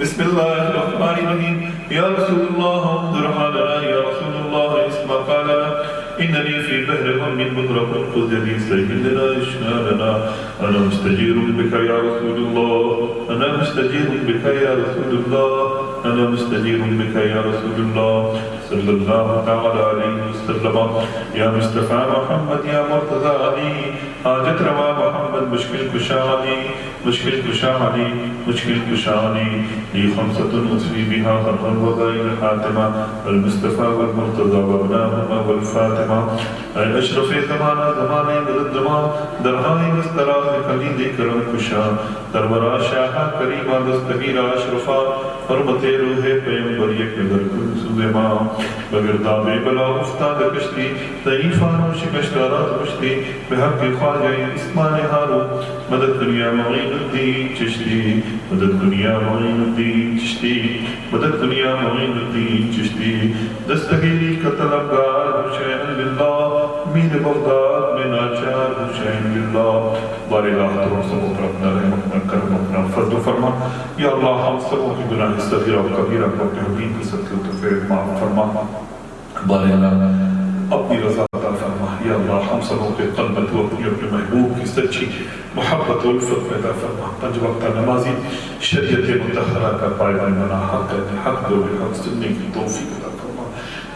بسم الله الرحمن الرحيم. يا رسول الله انظر حالنا يا رسول الله اسمع قالنا. إنني في بحر غم مغرق خذ يدي سهل لنا إشكالنا. أنا مستجير بك يا رسول الله. أنا مستجير بك يا رسول الله. أنا مستجير بك يا رسول الله صلى الله تعالى عليه وسلم. يا مصطفى محمد يا مرتضى علي حاجت روا محمد مشکل کشا علی مشکل کشا علی مشکل کشا علی. لی خمسۃ أطفي بها خطا وبين الحاتمة المصطفى والمرتضى وابناهما والفاطمة. اے اشرف زمانہ زمانے مقدمہ درہائے مستراح خلید کرم کشا دربرا شاہ کریمہ دستگیر اشرفا حرمت روح پیغمبر یک نظر کن سوزما. بگر دام بلا افتاد کشتی ضعیفان و شکشتارات کشتی بحق خواجہ اسمان ہارو. مدد دنیا معین الدین چشتی مدد دنیا معین الدین چشتی مدد دنیا معین الدین چشتی. دستگیری کا طلبگار حسین للہ مین بغداد میں ناچار حسین للہ. بار الہ تو سب پر اپنا رحم اپنا کرم اپنا فرد و فرما. یا اللہ ہم سبوں کی گناہ صغیرہ و کبیرہ کو اپنے حبیب کی صدقے و توفیق معاف فرما. بار الہ اپنی رضا عطا فرما. یا اللہ ہم سبوں کے قلب تو اپنی اپنے محبوب کی سچی محبت و الفت پیدا فرما. پنج وقتہ نمازی شریعت مطہرہ کا پائبند بنا حق حق دو حق سننے کی توفیق عطا فرما.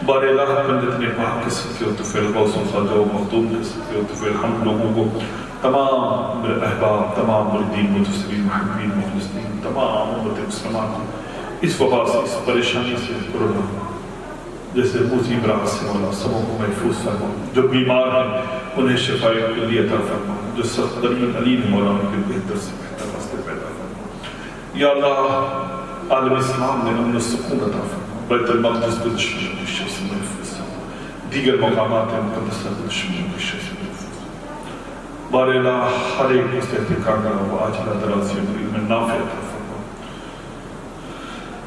بار الہ پنجت نے پاک کے صدقے و توفیق غوث و خواجہ و مخدوم کے صدقے و توفیق ہم لوگوں کو تمام میرے احباب تمام مردین متصرین محبین مخلصین تمام امت مسلمان کو اس وبا سے اس پریشانی سے کرونا جیسے مصیب راحت سے مولا سبوں کو محفوظ فرما. جو بیمار ہیں انہیں شفاء کلی عطا فرما. جو سخت ترین علیم مولا ان کے بہتر سے بہتر راستے پیدا فرما. یا اللہ عالم اسلام نے امن و سکون عطا فرما. بیت المقدس کے دشمنوں کی شر سے محفوظ فرما. دیگر مقامات مقدسہ کے دشمنوں کی شر سے محفوظ. بار الہ ہر ایک کو صحت کاملہ و عاجلہ درازی عمر میں نافع عطا فرما.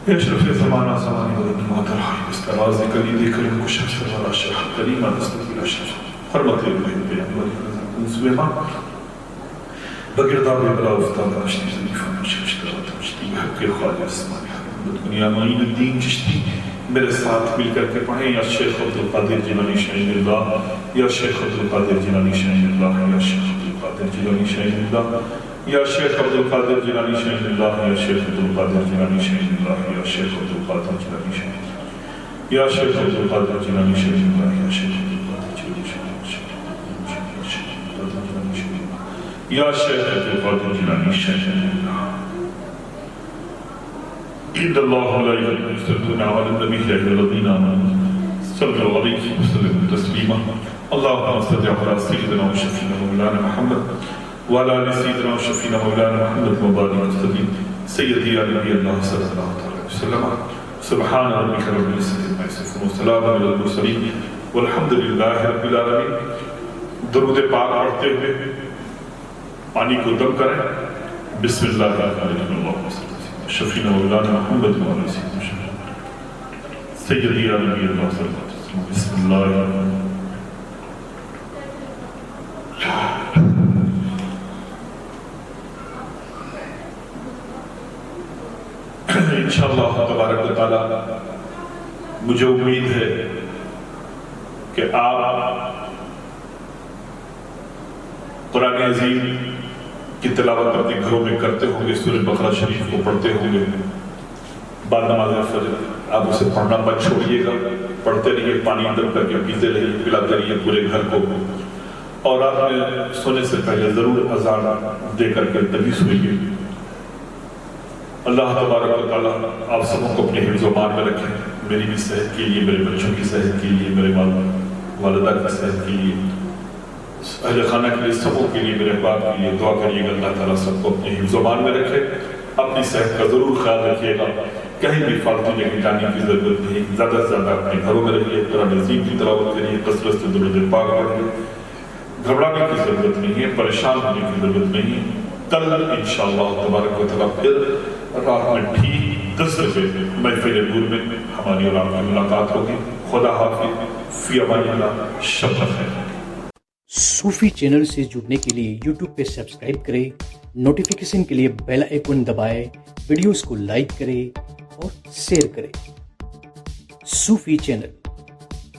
اشرف زمانہ زمانی ولد مادر استراز کلی کریم کو شخص والا شیخ کریم مستقبل اشرف حرمت بیان ولی سلیمان بگرداب بلا افتاد اشتی زلیفہ مشکشترات مشتی بحق خواجہ اسمانی دنیا معین الدین چشتی میرے ساتھ مل کر کے پڑھیں یا شیخ عبدالقادر جیلانی شاہین اللہ یا شیخ عبدالقادر جیلانی شاہین اللہ یا شیخ عبدالقادر جیلانی شاہین اللہ یا شیخ عبدالقادر جیلانی شاہین اللہ یا شیخ عبدالقادر جیلانی شاہین اللہ یا شیخ عبدالقادر جیلانی شاہین یا شیخ عبدالقادر جیلانی شاہین اللہ یا شیخ عبدالقادر جیلانی شاہین یا شیخ عبدالقادر جیلانی شاہین اللہ إن الله لا يصلون على النبي يا أيها الذين آمنوا صلوا عليه وسلموا تسليما اللهم صل على سيدنا وشفينا مولانا محمد وعلى آل سيدنا وشفينا مولانا محمد وبارك وسلم سيدي يا نبي الله صلى الله عليه وسلم سبحان ربك رب العزة عما يصفون وسلام على المرسلين والحمد لله رب العالمين درود پاک پڑھتے ہوئے پانی کو دم کریں بسم اللہ الرحمن الرحیم شفینا مولانا محمد وعلى سيدنا محمد سيدي يا نبي الله صلى الله عليه وسلم بسم الله الرحمن الرحيم انشاءاللہ تبارک و تعالی مجھے امید ہے کہ آپ قرآن عظیم کی تلاوت اپنے گھروں میں کرتے ہوں گے سورہ بقرہ شریف کو پڑھتے ہوں گے بعد نماز فجر آپ اسے پڑھنا مت چھوڑیے گا پڑھتے رہیے پانی اندر کر کے پیتے رہیے پلاتے رہیے پورے گھر کو اور آپ نے سونے سے پہلے ضرور اذان دے کر کے تبھی سوئیے اللہ تبارک و تعالیٰ آپ سبوں کو اپنے حفظ و مان میں رکھیں میری بھی صحت کے لیے میرے بچوں کی صحت کے لیے میرے والدہ کی صحت کے لیے اہل خانہ کے لیے سبوں کے لیے میرے احباب کے لیے دعا کریے گا اللہ تعالیٰ سب کو اپنے حفظ و مان میں رکھے اپنی صحت کا ضرور خیال رکھیے گا کہیں بھی فالتو جگہ جانے کی ضرورت نہیں زیادہ سے زیادہ اپنے گھروں میں رہیے قرآن عظیم کی تلاوت کریے کثرت سے درود پاک پڑھیے گھبرانے کی ضرورت نہیں ہے پریشان ہونے کی ضرورت نہیں ہے کل انشاءاللہ تبارک و تعالیٰ پھر رات میں ٹھیک 10 بجے محفل نور میں ہماری اور آپ کی ملاقات ہوگی خدا حافظ فی امان اللہ شب بخیر صوفی چینل سے جڑنے کے لیے یوٹیوب پہ سبسکرائب کریں نوٹیفیکیشن کے لیے بیل آئیکن دبائیں ویڈیوز کو لائک کریں اور شیئر کریں صوفی چینل